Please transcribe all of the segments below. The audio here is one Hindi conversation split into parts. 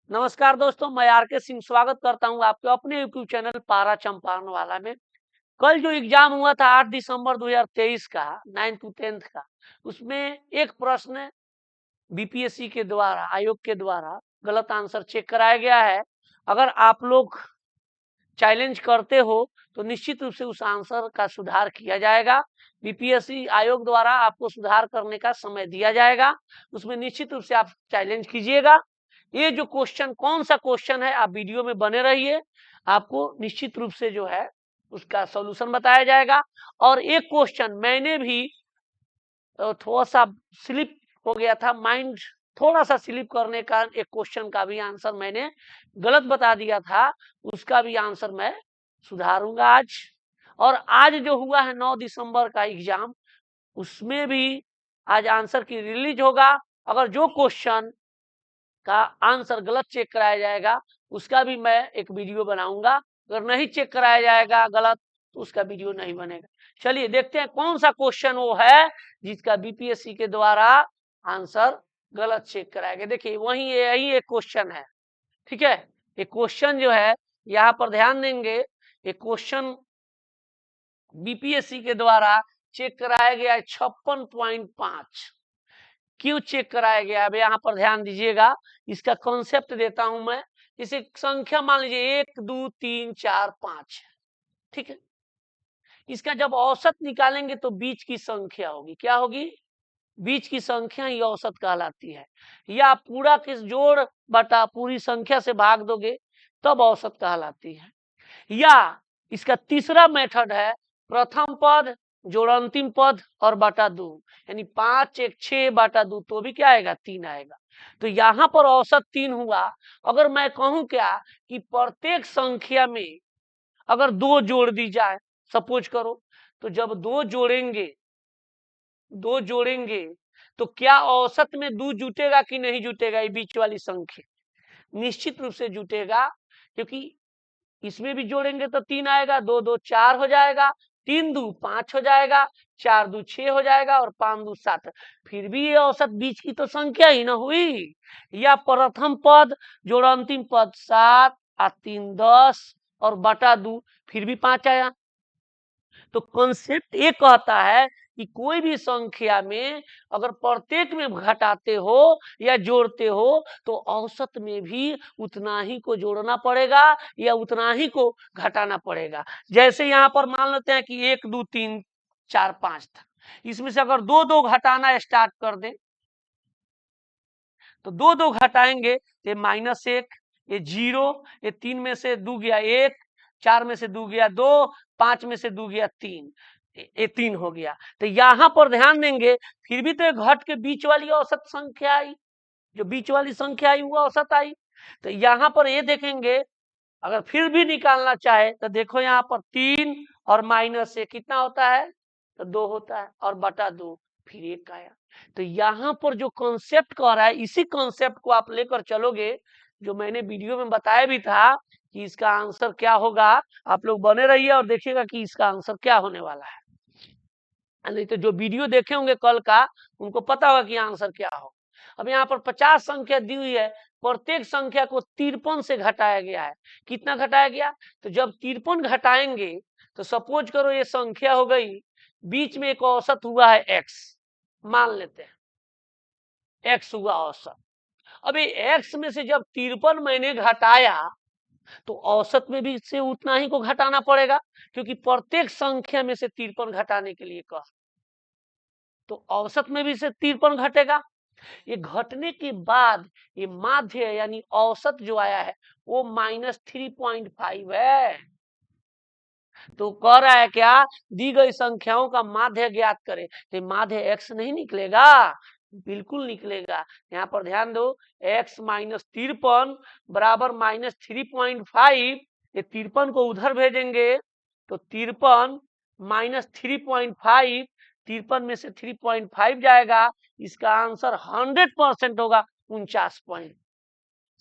नमस्कार दोस्तों, मैं आर.के. सिंह स्वागत करता हूं आपके अपने यूट्यूब चैनल पारा चंपारण वाला में। कल जो एग्जाम हुआ था 8 दिसंबर 2023 का 9th to 10th का, उसमें एक प्रश्न बीपीएससी के द्वारा आयोग के द्वारा गलत आंसर चेक कराया गया है। अगर आप लोग चैलेंज करते हो तो निश्चित रूप से उस आंसर का सुधार किया जाएगा। बीपीएससी आयोग द्वारा आपको सुधार करने का समय दिया जाएगा, उसमें निश्चित रूप से आप चैलेंज कीजिएगा। ये जो क्वेश्चन कौन सा क्वेश्चन है, आप वीडियो में बने रहिए, आपको निश्चित रूप से जो है उसका सॉल्यूशन बताया जाएगा। और एक क्वेश्चन मैंने भी थोड़ा सा स्लिप हो गया था, माइंड थोड़ा सा स्लिप करने का एक क्वेश्चन का भी आंसर मैंने गलत बता दिया था, उसका भी आंसर मैं सुधारूंगा आज। और आज जो हुआ है 9 दिसंबर का एग्जाम, उसमें भी आज आंसर की रिलीज होगा। अगर जो क्वेश्चन का आंसर गलत चेक कराया जाएगा उसका भी मैं एक वीडियो बनाऊंगा। अगर नहीं चेक कराया जाएगा गलत तो उसका वीडियो नहीं बनेगा। चलिए देखते हैं कौन सा क्वेश्चन वो है जिसका बीपीएससी के द्वारा आंसर गलत चेक कराया गया। देखिए वही यही एक क्वेश्चन है, ठीक है। ये क्वेश्चन जो है यहाँ पर ध्यान देंगे, ये क्वेश्चन बीपीएससी के द्वारा चेक कराया गया है 56.5। क्यों चेक कराया गया? अब यहाँ पर ध्यान दीजिएगा, इसका कॉन्सेप्ट देता हूं मैं। इसे संख्या मान लीजिए 1 2 3 4 5, ठीक है। इसका जब औसत निकालेंगे तो बीच की संख्या होगी, क्या होगी? बीच की संख्या ही औसत कहलाती है। या पूरा किस जोड़ बटा पूरी संख्या से भाग दोगे तब औसत कहलाती है। या इसका तीसरा मेथड है प्रथम पद जोड़ अंतिम पद और बटा 2, यानी 5 1 6 बटा 2 तो भी क्या आएगा? 3 आएगा। तो यहां पर औसत 3 हुआ। अगर मैं कहूं क्या कि प्रत्येक संख्या में अगर 2 जोड़ दी जाए, सपोज करो, तो जब 2 जोड़ेंगे तो क्या औसत में 2 जुटेगा कि नहीं जुटेगा? ये बीच वाली संख्या निश्चित रूप से जुटेगा, क्योंकि इसमें भी जोड़ेंगे तो 3 आएगा, 2 2 4 हो जाएगा, 3 2 5 हो जाएगा, 4 2 6 हो जाएगा और 5 2 7। फिर भी ये औसत बीच की तो संख्या ही ना हुई। या प्रथम पद जोड़ अंतिम पद 7 और 3 10 और बटा 2, फिर भी 5 आया। तो कॉन्सेप्ट ये कहता है कि कोई भी संख्या में अगर प्रत्येक में घटाते हो या जोड़ते हो तो औसत में भी उतना ही को जोड़ना पड़ेगा या उतना ही को घटाना पड़ेगा। जैसे यहाँ पर मान लेते हैं कि 1 2 3 4 5 था, इसमें से अगर 2 2 घटाना स्टार्ट कर दे तो 2 2 घटाएंगे, ये -1, ये 0, ये 3 में से 2 गया 1, 4 में से 2 गया 2, 5 में से 2 गया 3, ये 3 हो गया। तो यहां पर ध्यान देंगे, फिर भी तो घट के बीच वाली औसत संख्या आई, जो बीच वाली संख्या आई वो औसत आई। तो यहाँ पर ये देखेंगे, अगर फिर भी निकालना चाहे तो देखो यहाँ पर 3 और -1 कितना होता है? तो 2 होता है, और बटा 2 फिर 1 आया। तो यहाँ पर जो कॉन्सेप्ट कह रहा है, इसी कॉन्सेप्ट को आप लेकर चलोगे, जो मैंने वीडियो में बताया भी था कि इसका आंसर क्या होगा। आप लोग बने रहिए और देखिएगा कि इसका आंसर क्या होने वाला है। नहीं तो जो वीडियो देखे होंगे कल का, उनको पता होगा कि आंसर क्या हो। अब यहाँ पर 50 संख्या दी हुई है, प्रत्येक संख्या को 53 से घटाया गया है। कितना घटाया गया? तो जब 53 घटाएंगे तो सपोज करो ये संख्या हो गई, बीच में एक औसत हुआ है x, मान लेते हैं x हुआ औसत। अब ये x में से जब 53 मैंने घटाया तो औसत में भी इससे उतना ही को घटाना पड़ेगा, क्योंकि प्रत्येक संख्या में से 53 घटाने के लिए कहा, तो औसत में भी से 53 घटेगा। ये घटने के बाद ये माध्य यानी औसत जो आया है वो -3.5 है। तो कह रहा है क्या? दी गई संख्याओं का माध्य ज्ञात करें, तो माध्य x नहीं निकलेगा? बिल्कुल निकलेगा। यहाँ पर ध्यान दो, x -53 बराबर -3.5। ये 53 को उधर भेजेंगे तो 53 -3.5, 53 में से 3.5 जाएगा, इसका आंसर 100% होगा 49 पॉइंट,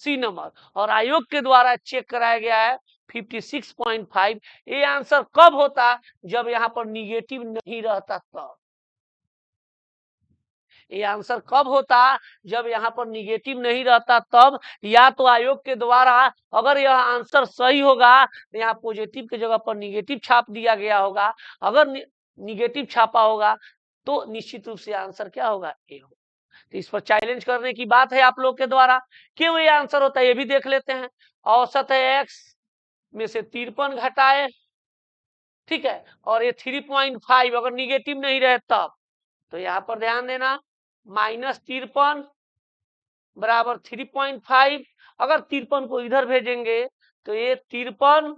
सी नंबर। और आयोग के द्वारा चेक कराया गया है 56.5। ये आंसर कब होता? जब यहाँ पर निगेटिव नहीं रहता तब। ये आंसर कब होता, जब यहाँ पर निगेटिव नहीं रहता तब, या तो आयोग के द्वारा अगर यह आंसर सही होगा तो यहाँ पॉजिटिव की जगह पर निगेटिव छाप दिया गया होगा, अगर निगेटिव छापा होगा तो निश्चित रूप से आंसर क्या होगा, ए होगा। तो इस पर चैलेंज करने की बात है आप लोग के द्वारा, क्यों ये आंसर होता है ये भी देख लेते हैं। औसत है x में से 53 घटाए, ठीक है, और ये 3.5 अगर निगेटिव नहीं रहे तब, तो यहाँ पर ध्यान देना -53 बराबर 3.5, अगर 53 को इधर भेजेंगे तो ये 53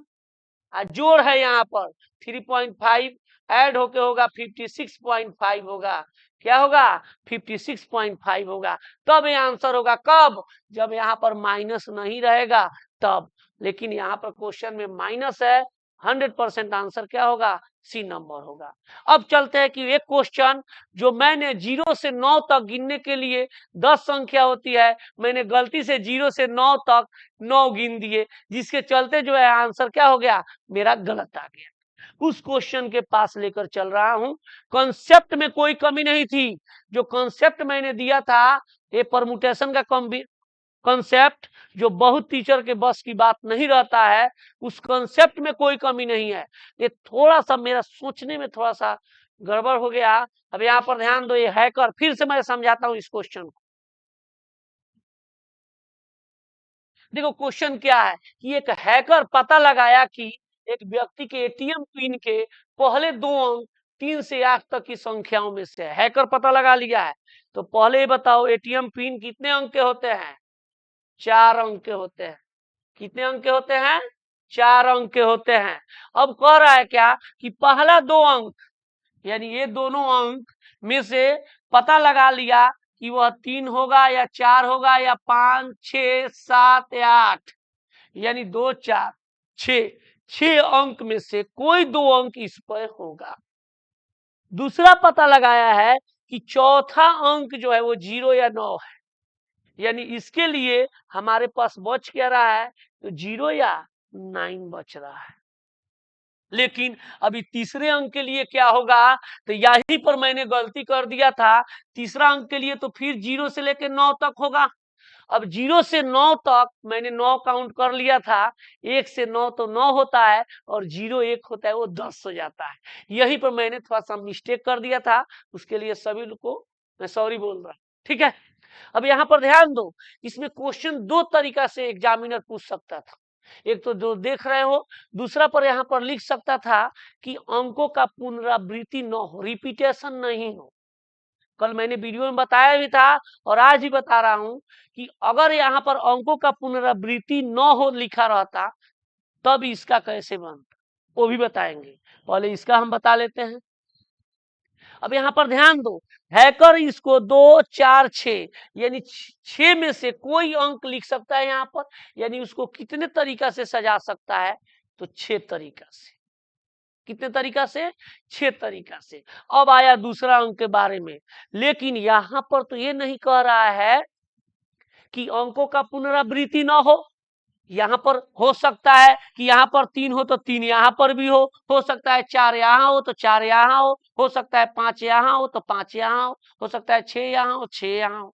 जोड़ है यहाँ पर 3.5 ऐड होके होगा 56.5 होगा, क्या होगा 56.5 होगा, तब ये आंसर होगा कब, जब यहाँ पर माइनस नहीं रहेगा तब। लेकिन यहाँ पर क्वेश्चन में माइनस है, 100% आंसर क्या होगा, सी नंबर होगा। अब चलते हैं कि एक क्वेश्चन जो मैंने 0 से 9 तक गिनने के लिए 10 संख्या होती है, मैंने गलती से 0 से 9 तक 9 गिन दिए, जिसके चलते जो है आंसर क्या हो गया, मेरा गलत आ गया। उस क्वेश्चन के पास लेकर चल रहा हूं। कॉन्सेप्ट में कोई कमी नहीं थी, जो कॉन्सेप्ट मैंने दिया था ये परमुटेशन का कॉन्सेप्ट, जो बहुत टीचर के बस की बात नहीं रहता है, उस कॉन्सेप्ट में कोई कमी नहीं है। ये थोड़ा सा मेरा सोचने में थोड़ा सा गड़बड़ हो गया। अब यहाँ पर ध्यान दो, ये हैकर, फिर से मैं समझाता हूँ इस क्वेश्चन को। देखो क्वेश्चन क्या है कि एक हैकर पता लगाया कि एक व्यक्ति के एटीएम पिन के पहले 2 अंक 3 से 8 तक की संख्याओं में से है। हैकर पता लगा लिया है, तो पहले ही बताओ एटीएम पिन कितने अंक के होते हैं, 4 अंक के होते हैं। कितने अंक के होते हैं, 4 अंक के होते हैं। अब कह रहा है क्या कि पहला 2 अंक, यानी ये दोनों अंक में से पता लगा लिया कि वह 3 होगा या 4 होगा या 5, 6, 7 या 8, यानी 2, 4, 6 अंक में से कोई 2 अंक इस पर होगा। दूसरा पता लगाया है कि चौथा अंक जो है वो 0 या 9 है, यानी इसके लिए हमारे पास बच क्या रहा है, तो 0 या 9 बच रहा है। लेकिन अभी तीसरे अंक के लिए क्या होगा, तो यहीं पर मैंने गलती कर दिया था। तीसरा अंक के लिए तो फिर 0 से लेकर 9 तक होगा। अब 0 से 9 तक मैंने 9 काउंट कर लिया था, 1 से 9 तो 9 होता है और 0 1 होता है, वो 10 हो जाता है। यहीं पर मैंने थोड़ा सा मिस्टेक कर दिया था, उसके लिए सभी लोग को मैं सॉरी बोल रहा हूं, ठीक है। अब यहाँ पर ध्यान दो, इसमें क्वेश्चन 2 तरीका से एग्जामिनर पूछ सकता था। एक तो जो देख रहे हो, दूसरा पर यहाँ पर लिख सकता था कि अंकों का पुनरावृत्ति न हो, रिपीटेशन नहीं हो। कल मैंने वीडियो में बताया भी था और आज ही बता रहा हूं कि अगर यहाँ पर अंकों का पुनरावृत्ति न हो लिखा रहता तब इसका कैसे बनता, वो भी बताएंगे। पहले इसका हम बता लेते हैं। अब यहाँ पर ध्यान दो, हैकर इसको 2, 4, 6 यानी 6 में से कोई अंक लिख सकता है यहाँ पर, यानी उसको कितने तरीका से सजा सकता है, तो 6 तरीका से। कितने तरीका से, 6 तरीका से। अब आया दूसरा अंक के बारे में, लेकिन यहाँ पर तो ये नहीं कह रहा है कि अंकों का पुनरावृत्ति ना यहाँ पर हो सकता है कि यहाँ पर 3 हो तो 3 यहाँ पर भी हो सकता है 4 यहाँ हो तो 4 यहाँ हो सकता है 5 यहाँ हो तो 5 यहाँ हो सकता है 6 यहाँ हो 6 यहाँ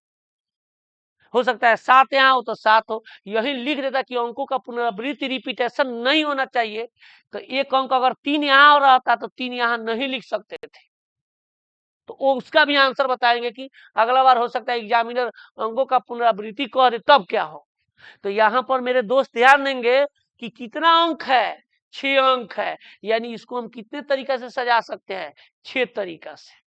हो सकता है 7 यहाँ हो तो 7 हो। यही लिख देता कि अंकों का पुनरावृत्ति रिपीटेशन नहीं होना चाहिए, तो एक अंक अगर 3 यहाँ हो रहा था तो 3 यहाँ नहीं लिख सकते थे, तो वो उसका भी आंसर बताएंगे कि अगला बार हो सकता है एग्जामिनर अंकों का पुनरावृत्ति कह दे तब क्या हो। तो यहाँ पर मेरे दोस्त ध्यान देंगे कि कितना अंक है, 6 अंक है, यानी इसको हम कितने तरीका से सजा सकते हैं, 6 तरीका से।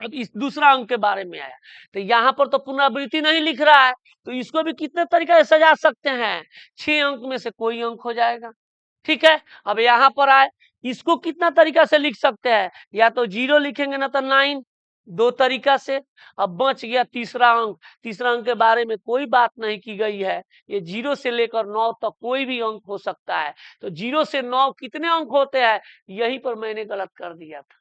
अब इस दूसरा अंक के बारे में आया, तो यहाँ पर तो पुनरावृत्ति नहीं लिख रहा है, तो इसको भी कितने तरीका से सजा सकते हैं, 6 अंक में से कोई अंक हो जाएगा, ठीक है। अब यहाँ पर आए, इसको कितना तरीका से लिख सकते हैं, या तो 0 लिखेंगे ना तो 9, 2 तरीका से। अब बच गया तीसरा अंक। तीसरा अंक के बारे में कोई बात नहीं की गई है, ये 0 से लेकर 9 तक कोई भी अंक हो सकता है। तो 0 से 9 कितने अंक होते हैं, यहीं पर मैंने गलत कर दिया था।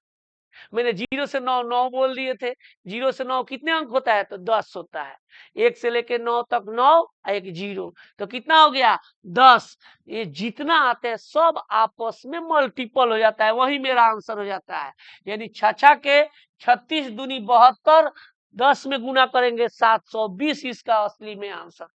मैंने 0 से 9 9 बोल दिए थे। 0 से 9 कितने अंक होता है, तो 10 होता है। 1 से लेके 9 तक 9 एक 0, तो कितना हो गया, 10। ये जितना आते हैं सब आपस में मल्टीपल हो जाता है, वही मेरा आंसर हो जाता है। यानी 6 के 36 दूनी 72, 10 में गुना करेंगे 720 इसका असली में आंसर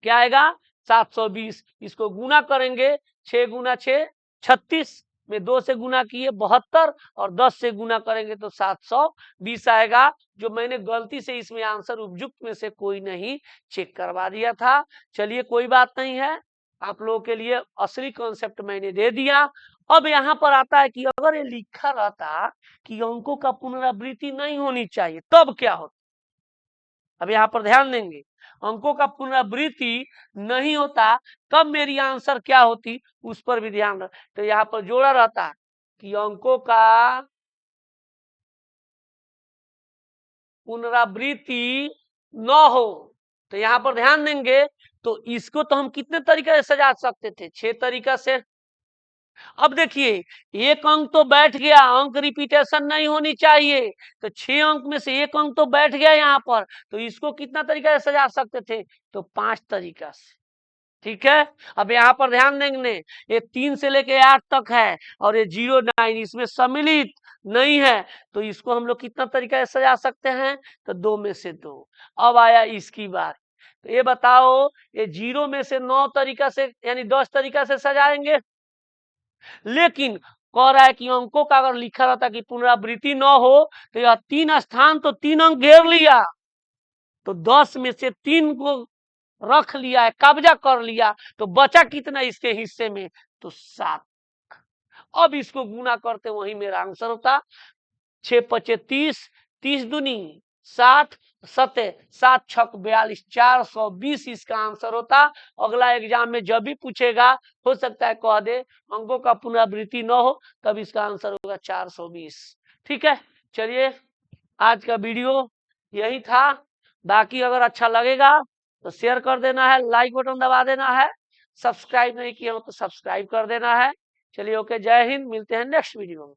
क्या आएगा 720। इसको गुना करेंगे 6 गुना 6 36 में 2 से गुना किए 72 और 10 से गुना करेंगे तो 720 आएगा। जो मैंने गलती से इसमें आंसर उपयुक्त में से कोई नहीं चेक करवा दिया था। चलिए कोई बात नहीं है, आप लोगों के लिए असली कॉन्सेप्ट मैंने दे दिया। अब यहाँ पर आता है कि अगर ये लिखा रहता कि अंकों का पुनरावृत्ति नहीं होनी चाहिए तब क्या होता। अब यहाँ पर ध्यान देंगे, अंकों का पुनरावृत्ति नहीं होता तब मेरी आंसर क्या होती उस पर भी ध्यान रख। तो यहाँ पर जोड़ा रहता कि अंकों का पुनरावृत्ति न हो, तो यहाँ पर ध्यान देंगे तो इसको तो हम कितने तरीके से सजा सकते थे 6 तरीका से। अब देखिए एक अंक तो बैठ गया, अंक रिपीटेशन नहीं होनी चाहिए, तो 6 अंक में से एक अंक तो बैठ गया यहाँ पर, तो इसको कितना तरीका से सजा सकते थे तो 5 तरीका से। ठीक है, अब यहाँ पर ध्यान देंगे ये 3 से लेके 8 तक है और ये 0 9 इसमें सम्मिलित नहीं है, तो इसको हम लोग कितना तरीका से सजा सकते हैं तो 2 में से 2। अब आया इसकी बात, तो ये बताओ ये 0 में से 9 तरीका से यानी 10 तरीका से सजाएंगे, लेकिन कह रहा है कि अंकों का अगर लिखा रहता कि पुनरावृत्ति न हो तो यह 3 स्थान तो 3 अंक घेर लिया, तो 10 में से 3 को रख लिया है, कब्जा कर लिया, तो बचा कितना इसके हिस्से में तो 7। अब इसको गुना करते वही मेरा आंसर होता 6 5 30 30 दूनी 60 7 7 6 42 420 इसका आंसर होता। अगला एग्जाम में जब भी पूछेगा हो सकता है कह दे अंकों का पुनरावृत्ति न हो तब इसका आंसर होगा 420। ठीक है, चलिए आज का वीडियो यही था। बाकी अगर अच्छा लगेगा तो शेयर कर देना है, लाइक बटन दबा देना है, सब्सक्राइब नहीं किया हो तो सब्सक्राइब कर देना है। चलिए ओके, जय हिंद, मिलते हैं नेक्स्ट वीडियो में।